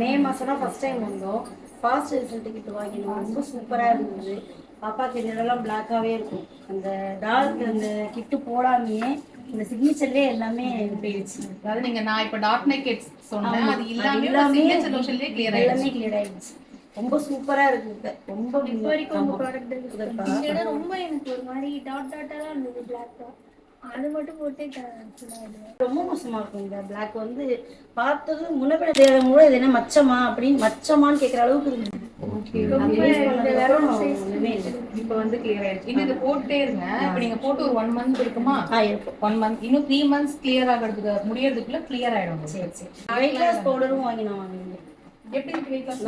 மே மாதம் தான் first time வந்தோம். ஃபாஸ்ட் ரிசல்ட் கிட்ட வாங்கினோம். ரொம்ப சூப்பராக இருந்தது. பாப்பாக்கு இதெல்லாம் பிளாக்காகவே இருக்கும். அந்த டார்க் அந்த கிட்டு போடாமையே இந்த சிக்னேச்சர்லேயே எல்லாமே போயிடுச்சு. அதாவது நீங்கள் நான் இப்போ டாட் நெக் சொன்னேன், அது எல்லாமே சிக்னேச்சர் லோஷன்லேயே கிளியர் எல்லாமே கிளியர் ஆயிடுச்சு. ரொம்ப சூப்பரா இருக்கு. ரொம்ப இப்போ வரைக்கும் உங்க ப்ராடக்ட் இருக்கு. ரொம்ப எனக்கு ஒரு மாதிரி டாட் டாட்டா தான் இருந்தது பிளாக்கா. அது மட்டும் போட்டு ரொம்ப மோசமா இருக்கும். இந்த பிளாக் வந்து பார்த்தது முன்னபிட தெரியாத கூட இது என்ன மச்சமா அப்படின்னு மச்சமான்னு கேட்குற அளவுக்கு இருந்தது. இப்போ வந்து கிளியர் ஆயிடுச்சு. இன்னும் இது போட்டே இருங்க. இப்போ நீங்க போட்டு ஒரு 1 மந்த் இருக்குமா? 1 மந்த் இன்னும் 3 மந்த்ஸ் கிளியர் ஆகிறதுக்கு முடியறதுக்குள்ள கிளியர் ஆயிடும். சரி சரி. வெயிட் லாஸ் பவுடரும் வாங்கினோம். எப்படி இருக்கு வெயிட் லாஸ்?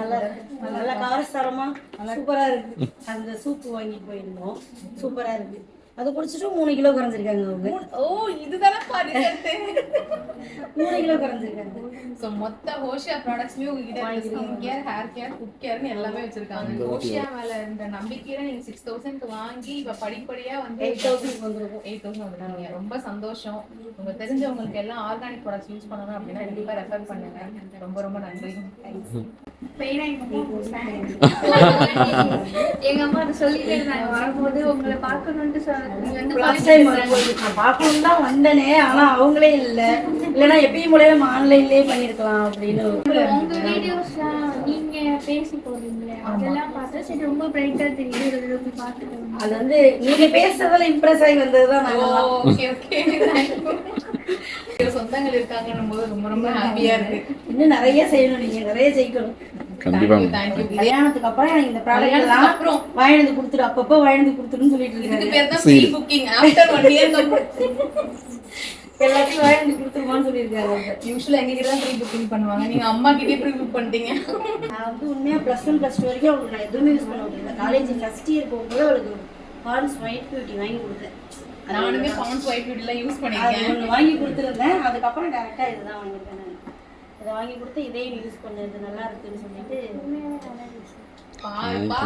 நல்லா காரசாரமா சூப்பரா இருக்கு. அந்த சூப்பு வாங்கிட்டு போயிருந்தோம். சூப்பரா இருக்கு. அது குடிச்சிட்டு 3 கிலோ குறைஞ்சிருக்காங்க அவங்க. ஓ இதுதானே பாருங்க 3 கிலோ குறைஞ்சிருக்காங்க. ஸோ மொத்த ஹோஷியா ப்ராடக்ட்ஸ்மே உங்ககிட்ட skin care, hair care, food கேர்னு எல்லாமே வச்சிருக்காங்க. ஹோஷியா மேல இந்த நம்பிக்கையில நீங்க 6000க்கு வாங்கி இப்ப படிப்படியா வந்து 8000 வந்துருக்கும். 8000 வந்துட்டாங்க. ரொம்ப சந்தோஷம். உங்க தெரிஞ்சவங்களுக்கு எல்லாம் ஆர்கானிக் ப்ராடக்ட்ஸ் யூஸ் பண்ணணும் அப்படின்னா கண்டிப்பா ரெஃபர் பண்ணுங்க. ரொம்ப ரொம்ப நன்றி. எங்க அம்மா அதை சொல்லிட்டே இருந்தாங்க வரும்போது உங்களை பார்க்கணும்னு பார்க்கணும் தான் வந்தனே. ஆனா அவங்களே இல்லைன்னா எப்பயும் போல நம்ம ஆன்லைன்லயே பண்ணிருக்கலாம் அப்படின்னு. உங்க வீடியோஸ்லாம் நீங்க பேசி போடுறீங்களே அதெல்லாம் பார்த்தா சரி ரொம்ப பிரைட்டா தெரியுது. பார்த்துட்டு அது வந்து நீங்க பேசுறதுல இம்ப்ரெஸ் ஆகி வந்ததுதான். ஓகே ஓகே சொந்தங்கள் இருக்காங்கன்னும் போது ரொம்ப ரொம்ப ஹாப்பியா இருக்கு. இன்னும் நிறைய செய்யணும். நீங்க நிறைய ஜெயிக்கணும். கண்டிப்பா. கல்யாணத்துக்கு அப்புறம் எனக்கு இந்த ப்ராடக்ட் எல்லாம் அப்புறம் வாங்கிட்டு கொடுத்துரு, அப்பப்போ வாங்கிட்டு கொடுத்துருன்னு சொல்லிட்டு இருக்காங்க. இதுக்கு பேர் தான் ப்ரீ புக்கிங். ஆஃப்டர் 1 இயர் எல்லாத்தையும் வாங்கிட்டு கொடுத்துருமான்னு சொல்லியிருக்காங்க. யூஸ்வலா எங்க கிட்ட தான் ப்ரீ புக்கிங் பண்ணுவாங்க. நீங்க அம்மா கிட்டே ப்ரீ புக் பண்ணிட்டீங்க. நான் வந்து உண்மையா +1 +2 வரைக்கும் அவங்களுக்கு நான் எதுவுமே யூஸ் பண்ண முடியல. காலேஜ் ஃபர்ஸ்ட் இயர் போகும்போது அவளுக்கு பாண்ட்ஸ் ஒயிட் பியூட்டி வாங்கி கொடுத்தேன். நானுமே பாண்ட்ஸ் ஒயிட் பியூட்டிலாம் யூஸ் பண்ணிருக்கேன். ஒன்று வாங்கி கொடுத்துருந்தேன். அதுக்கப்புறம் டேரெக்டாக இதுதான் வாங்கியிருக்கேன். நான் இதை வாங்கி கொடுத்து இதையும் யூஸ் பண்ணு, இது நல்லா இருக்குன்னு சொல்லிட்டு பாருப்பா.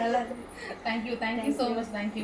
நல்லா இருக்கு. Thank you so much. தேங்க்யூ.